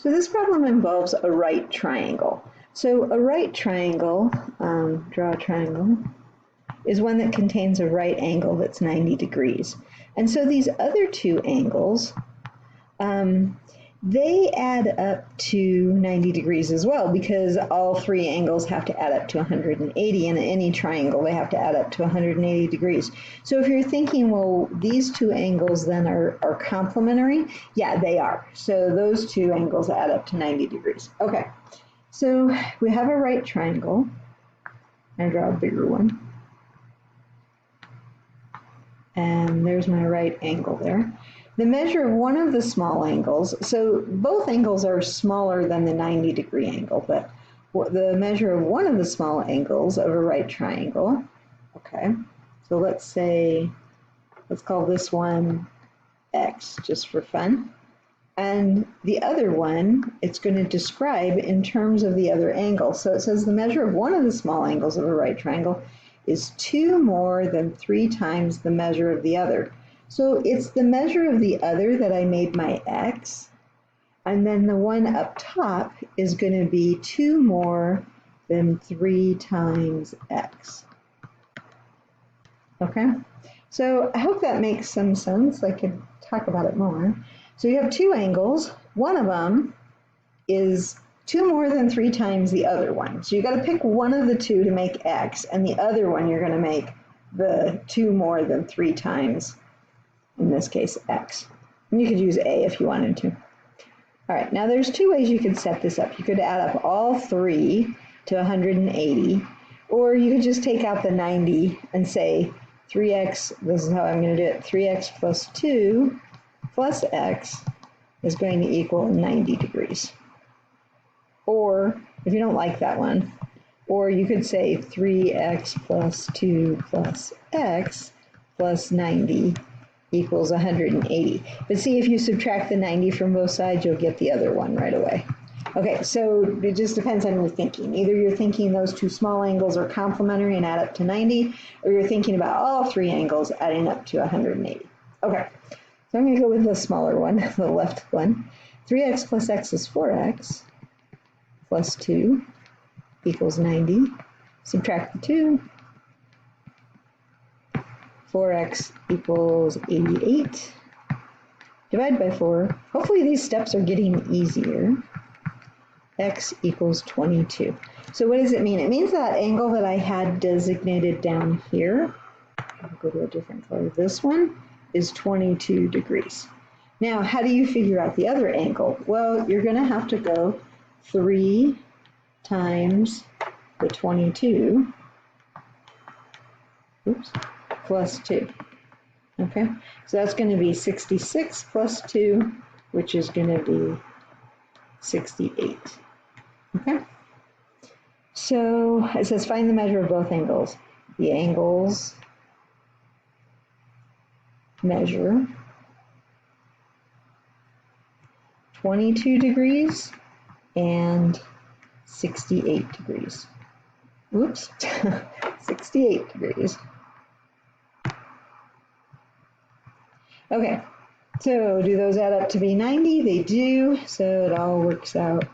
So this problem involves a right triangle. So a right triangle, draw a triangle, is one that contains a right angle that's 90 degrees. And so these other two angles, they add up to 90 degrees as well, because all three angles have to add up to 180. In any triangle, they have to add up to 180 degrees. So if you're thinking, well, these two angles then are complementary, yeah, they are. So those two angles add up to 90 degrees. Okay, so we have a right triangle. I draw a bigger one. And there's my right angle there. The measure of one of the small angles, so both angles are smaller than the 90-degree angle, but the measure of one of the small angles of a right triangle, okay, so let's call this one x, just for fun. And the other one, it's going to describe in terms of the other angle. So it says the measure of one of the small angles of a right triangle is 2 more than 3 times the measure of the other. So it's the measure of the other that I made my x, and then the one up top is going to be 2 more than 3 times x. Okay, so I hope that makes some sense. I could talk about it more. So you have two angles. One of them is 2 more than 3 times the other one. So you got to pick one of the two to make x, and the other one you're going to make the 2 more than 3 times, in this case, x. And you could use a if you wanted to. All right, now there's two ways you could set this up. You could add up all 3 to 180, or you could just take out the 90 and say 3x, this is how I'm going to do it, 3x plus 2 plus x is going to equal 90 degrees. Or, if you don't like that one, or you could say 3x plus 2 plus x plus 90 equals 180. But see, if you subtract the 90 from both sides, you'll get the other one right away. Okay, so it just depends on your thinking. Either you're thinking those two small angles are complementary and add up to 90, or you're thinking about all 3 angles adding up to 180. Okay, so I'm going to go with the smaller one, the left one. 3x plus x is 4x plus 2 equals 90. Subtract the 2. 4x equals 88. Divide by 4. Hopefully these steps are getting easier. X equals 22. So what does it mean? It means that angle that I had designated down here, I'll go to a different color, this one is 22 degrees. Now, how do you figure out the other angle? Well, you're going to have to go 3 times the 22, plus 2. Okay, so that's going to be 66 plus 2, which is going to be 68. Okay, so it says find the measure of both angles. The angles measure 22 degrees and 68 degrees. Oops, 68 degrees. Okay, so do those add up to be 90? They do, so it all works out